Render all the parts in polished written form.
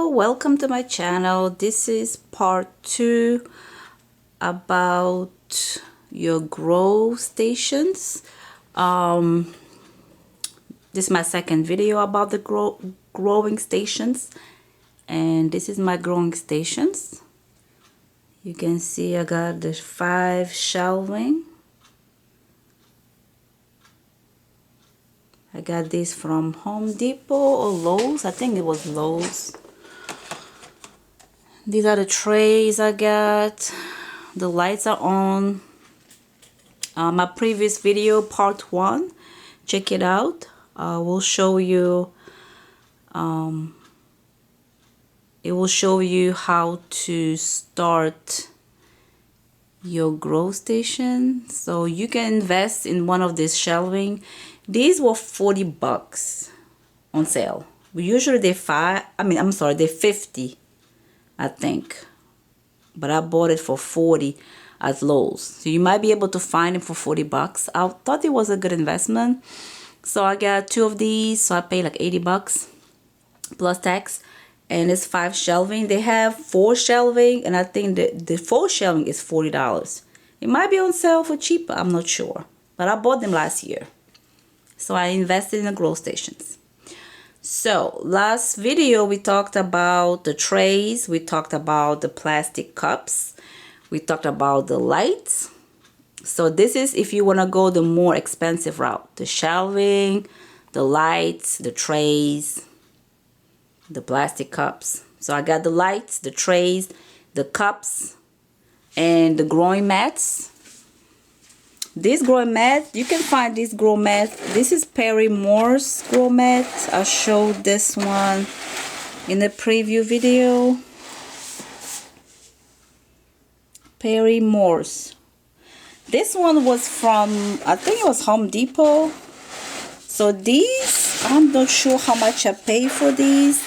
welcome to my channel. This is part 2 about your grow stations. This is my second video about the growing stations, and this is my growing stations. You can see I got the 5 shelving. I got this from Home Depot or Lowe's. I think it was Lowe's. These are the trays I got. The lights are on. My previous video, part 1, check it out. We'll show you. It will show you how to start your grow station. So you can invest in one of these shelving. These were $40 on sale. Usually they're they're 50, I think. But I bought it for 40 at Lowe's. So you might be able to find it for $40. I thought it was a good investment. So I got 2 of these. So I paid like $80 plus tax. And it's 5 shelving. They have 4 shelving, and I think the 4 shelving is $40. It might be on sale for cheaper. I'm not sure. But I bought them last year. So I invested in the grow stations. So last video we talked about the trays, we talked about the plastic cups, we talked about the lights. So this is if you want to go the more expensive route: the shelving, the lights, the trays, the plastic cups. So I got the lights, the trays, the cups, and the growing mats. This grow mat, you can find this grow mat. This is Perry Moore's grow mat. I showed this one in the preview video. Perry Moore's. This one was from, I think it was Home Depot. So these, I'm not sure how much I paid for these.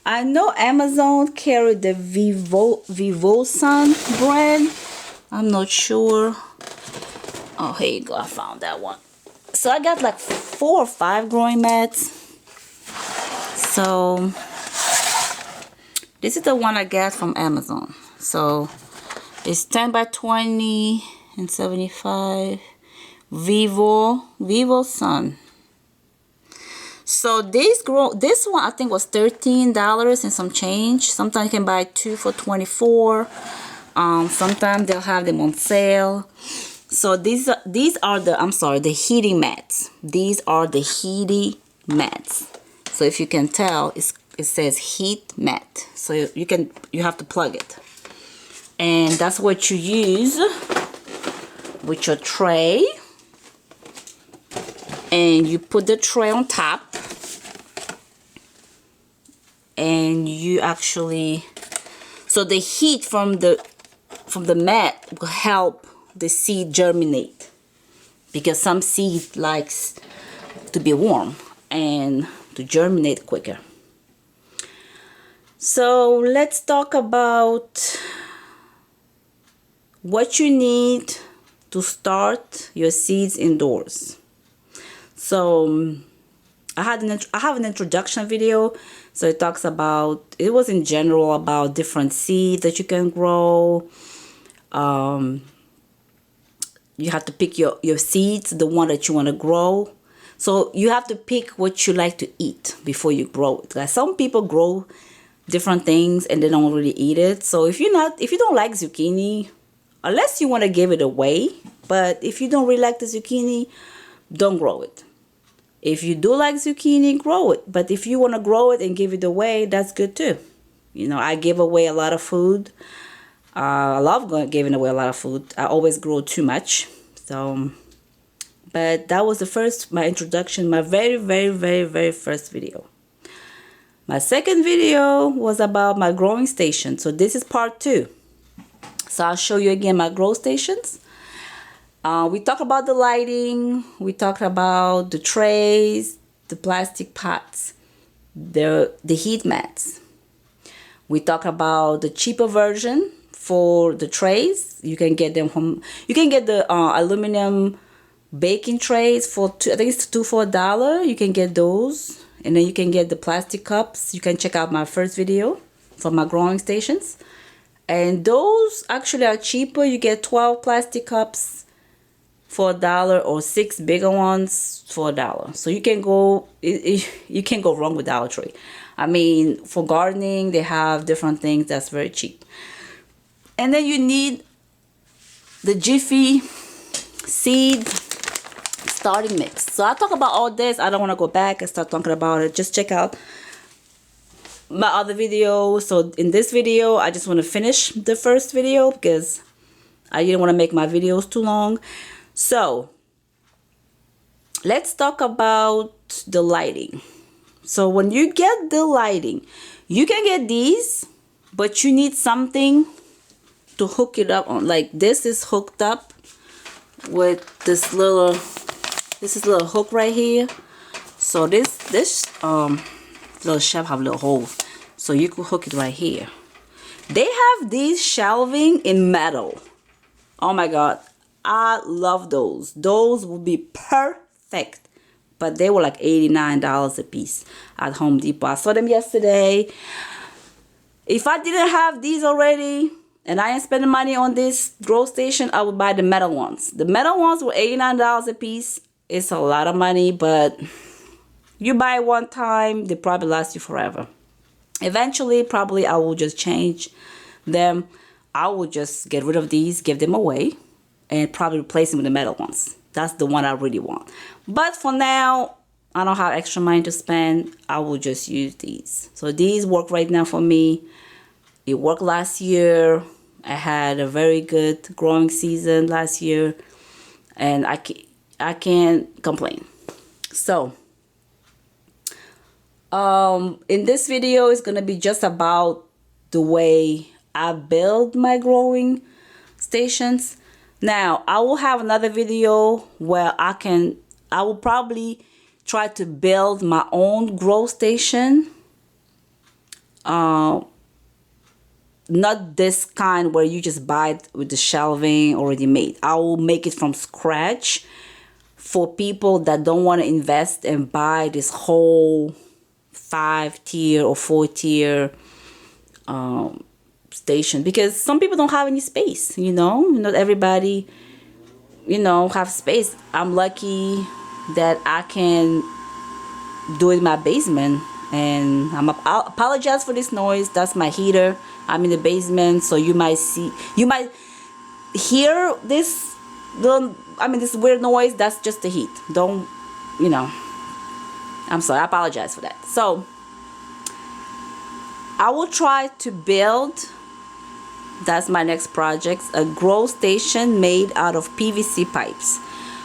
I know Amazon carried the Vivosun brand. I'm not sure. Oh, here you go. I found that one. So I got like 4 or 5 growing mats. So this is the one I got from Amazon. So it's 10 by 20 and 75. Vivosun. So this one I think was $13 and some change. Sometimes you can buy 2 for $24. Sometimes they'll have them on sale. So these are the heating mats. These are the heating mats. So if you can tell, it says heat mat. So you have to plug it. And that's what you use with your tray. And you put the tray on top. And you actually, so the heat from the mat will help the seed germinate, because some seed likes to be warm and to germinate quicker. So let's talk about what you need to start your seeds indoors. So I have an introduction video. So it talks about, it was in general about different seeds that you can grow. You have to pick your seeds, the one that you want to grow. So you have to pick what you like to eat before you grow it. Like some people grow different things and they don't really eat it. So if you don't like zucchini, unless you want to give it away, but if you don't really like the zucchini, don't grow it. If you do like zucchini, grow it. But if you want to grow it and give it away, that's good too. You know, I give away a lot of food. I love giving away a lot of food. I always grow too much. So, but that was my introduction, my very, very, very, very first video. My second video was about my growing station. So this is part 2. So I'll show you again my grow stations. We talked about the lighting. We talked about the trays, the plastic pots, the heat mats. We talked about the cheaper version for the trays. You can get them from, you can get the aluminum baking trays for I think it's 2 for $1. You can get those, and then you can get the plastic cups. You can check out my first video. for my growing stations. And those actually are cheaper. You get 12 plastic cups for $1 or 6 bigger ones for $1. So you can go you can't go wrong with Dollar Tree. I mean, for gardening, they have different things that's very cheap. And then you need the Jiffy seed starting mix. So I talk about all this. I don't want to go back and start talking about it. Just check out my other video. So in this video, I just want to finish the first video because I didn't want to make my videos too long. So let's talk about the lighting. So when you get the lighting, you can get these, but you need something to hook it up on. Like this is hooked up with this little hook right here. So this little shelf have little holes, so you could hook it right here. They have these shelving in metal. Oh my god, I love those. Those would be perfect, but they were like $89 a piece at Home Depot. I saw them yesterday. If I didn't have these already and I ain't spending money on this grow station, I would buy the metal ones. The metal ones were $89 a piece. It's a lot of money, but you buy it one time, they probably last you forever. Eventually, probably I will just change them. I will just get rid of these, give them away, and probably replace them with the metal ones. That's the one I really want. But for now, I don't have extra money to spend. I will just use these. So these work right now for me. It worked last year. I had a very good growing season last year, and I can't complain. So in this video, it's gonna be just about the way I build my growing stations. Now I will have another video where I will probably try to build my own grow station. Not this kind where you just buy it with the shelving already made. I will make it from scratch for people that don't want to invest and buy this whole 5-tier or 4-tier station, because some people don't have any space, not everybody have space. I'm lucky that I can do it in my basement, and I apologize for this noise. That's my heater. I'm in the basement, so you might hear this this weird noise. That's just the heat. Don't I'm sorry, I apologize for that. So I will try to build, that's my next project, a grow station made out of PVC pipes.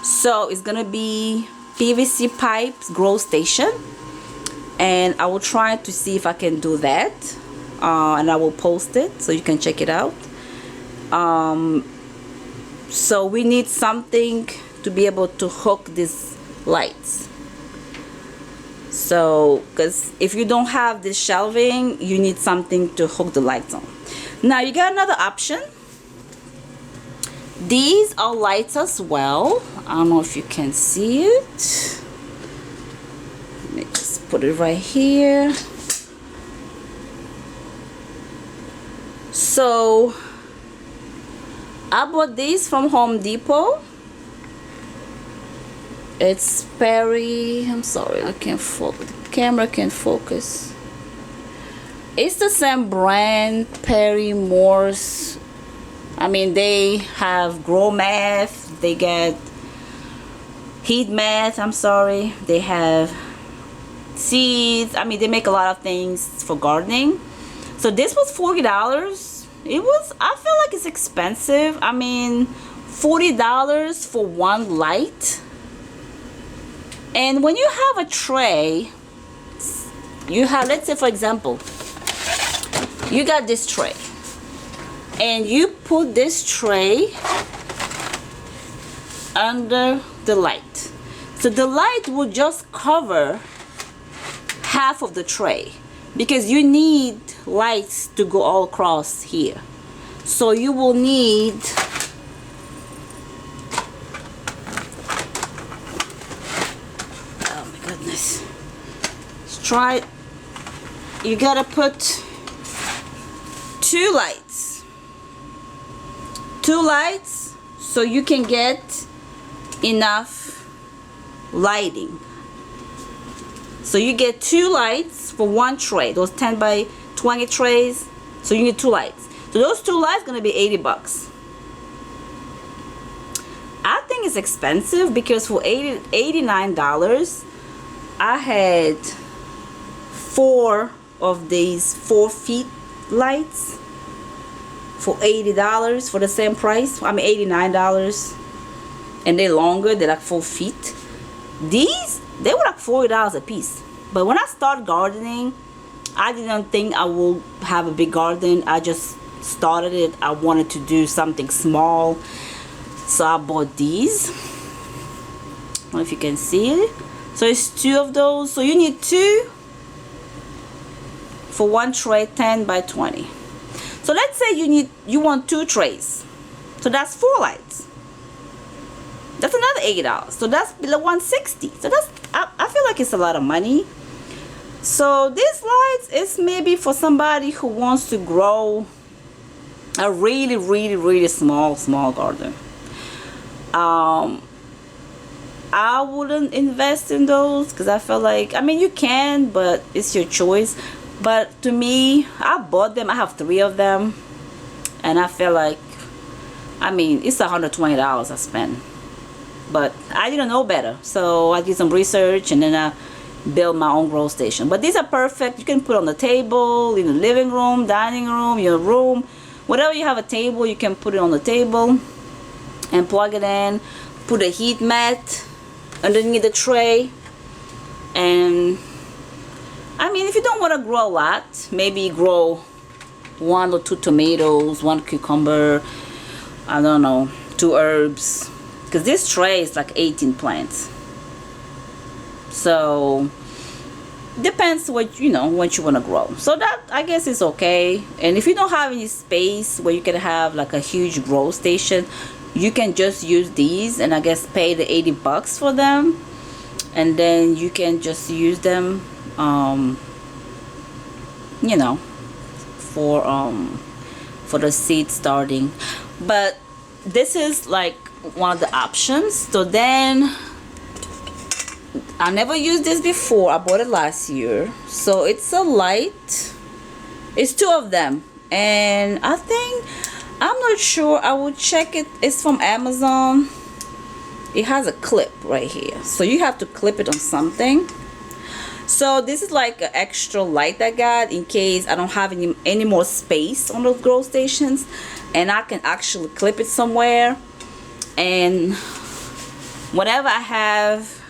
So it's gonna be PVC pipes grow station, and I will try to see if I can do that, and I will post it so you can check it out. So we need something to be able to hook these lights. So, because if you don't have this shelving, you need something to hook the lights on. Now you got another option. These are lights as well. I don't know if you can see it. Let me just put it right here. So I bought these from Home Depot. It's Perry. I'm sorry, I can't focus. The camera can't focus. It's the same brand, Perry Morse. I mean, they have grow mat. They get heat mat. I'm sorry. They have seeds. I mean, they make a lot of things for gardening. So this was $40. I feel like it's expensive. I mean, $40 for one light. And when you have a tray, you have, let's say for example, you got this tray, and you put this tray under the light. So the light will just cover half of the tray, because you need lights to go all across here. So you will need you gotta put two lights. Two lights so you can get enough lighting. So you get two lights for one tray, those 10 by 20 trays. So you need two lights. So those two lights gonna be 80 bucks. I think it's expensive because for $89 I had four of these 4 feet lights for $80 for the same price. I mean $89, and they're longer, they're like 4 feet. These, they were like $40 a piece. But when I started gardening, I didn't think I would have a big garden. I just started it. I wanted to do something small, so I bought these. I don't know if you can see it. So it's two of those. So you need two for one tray, 10 by 20. So let's say you want 2 trays. So that's 4 lights. That's another $80. So that's below $160. So that's, I feel like it's a lot of money. So these lights is maybe for somebody who wants to grow a really small garden. I wouldn't invest in those because I feel like, I mean, you can, but it's your choice. But to me, I bought them. I have 3 of them, and I feel like, I mean, it's $120 I spent. But I didn't know better, so I did some research and then I built my own grow station. But these are perfect. You can put on the table, in the living room, dining room, your room, whatever you have a table, you can put it on the table and plug it in. Put a heat mat underneath the tray. And I mean, if you don't want to grow a lot, maybe grow 1 or 2 tomatoes, 1 cucumber, I don't know, 2 herbs, because this tray is like 18 plants. So depends what you want to grow. So that, I guess, is okay. And if you don't have any space where you can have like a huge grow station, you can just use these and I guess pay the 80 bucks for them, and then you can just use them for the seed starting. But this is like one of the options. So then, I never used this before. I bought it last year. So it's a light. It's 2 of them, and I think, I'm not sure, I will check it. It's from Amazon. It has a clip right here, so you have to clip it on something. So this is like an extra light I got in case I don't have any more space on those grow stations, and I can actually clip it somewhere. And whenever I have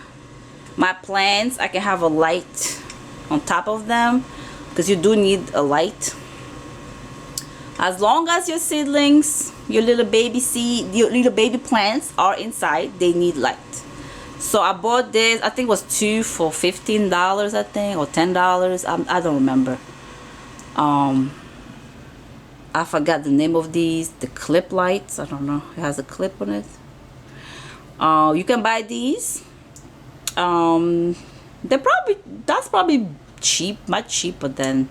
my plants, I can have a light on top of them, because you do need a light. As long as your seedlings, your little baby plants are inside, they need light. So I bought this, I think it was 2 for $15, I think, or $10. I don't remember. I forgot the name of these, the clip lights. I don't know, it has a clip on it. You can buy these. That's probably cheap, much cheaper than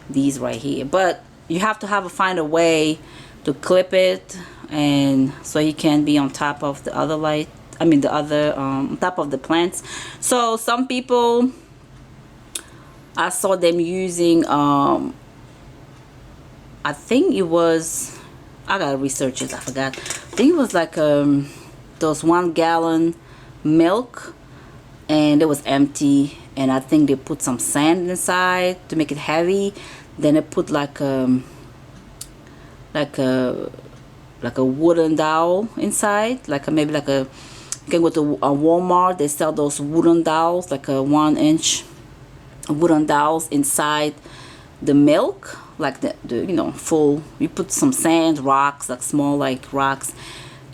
these right here. But you have to find a way to clip it, and so you can be on top of the other light. I mean the other on top of the plants. So some people, I saw them using I think it was, I gotta research it, I forgot. I think it was like those 1 gallon milk, and it was empty, and I think they put some sand inside to make it heavy. Then they put like a wooden dowel inside, maybe like a, you can go to a Walmart, they sell those wooden dowels, like a 1-inch wooden dowels inside the milk, like the full. You put some sand, rocks, like small like rocks,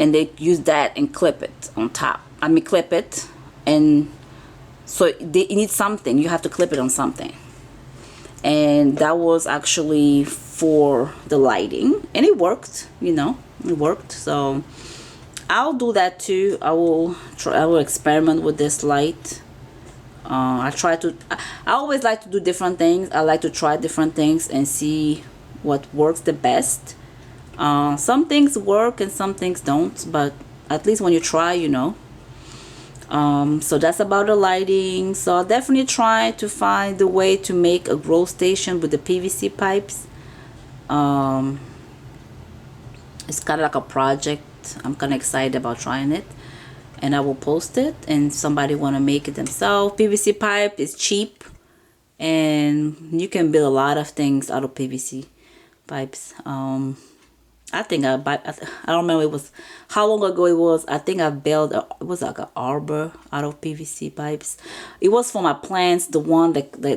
and they use that and clip it on top. I mean clip it, and so you need something, you have to clip it on something. And that was actually for the lighting, and it worked, it worked. So I'll do that too. I will experiment with this light. I always like to do different things. I like to try different things and see what works the best. Some things work and some things don't, but at least when you try, you know. So that's about the lighting. So I'll definitely try to find the way to make a grow station with the PVC pipes. It's kind of like a project. I'm kind of excited about trying it, and I will post it, and if somebody want to make it themselves. PVC pipe is cheap, and you can build a lot of things out of PVC pipes. I think I don't remember it was how long ago it was. I think I built it was like an arbor out of PVC pipes. It was for my plants, the one that I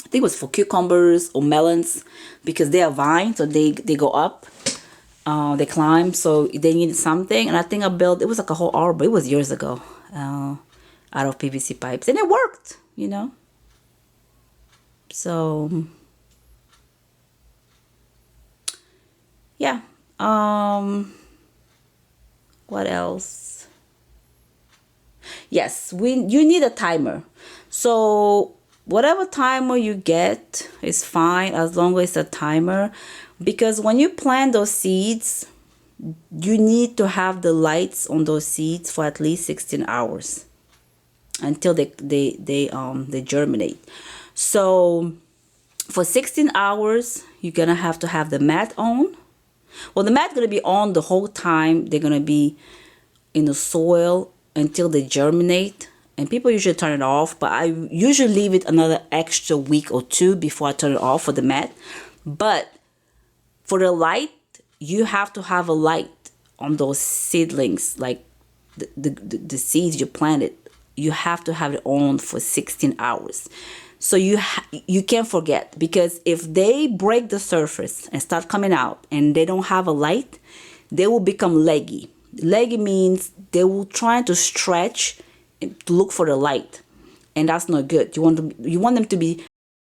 think it was for cucumbers or melons, because they are vines, so they go up, they climb, so they needed something, and I think I built, it was like a whole arbor. It was years ago, out of PVC pipes, and it worked, you know. So yeah. What else? Yes, you need a timer. So whatever timer you get is fine, as long as it's a timer, because when you plant those seeds, you need to have the lights on those seeds for at least 16 hours until they germinate. So for 16 hours, you're gonna have to have the mat on. Well, the mat's gonna be on the whole time. They're gonna be in the soil until they germinate, and people usually turn it off, but I usually leave it another extra week or two before I turn it off for the mat. But for the light, you have to have a light on those seedlings, like the seeds you planted. You have to have it on for 16 hours. So you can't forget, because if they break the surface and start coming out and they don't have a light, they will become leggy. Leggy means they will try to stretch to look for the light, and that's not good. You want them to be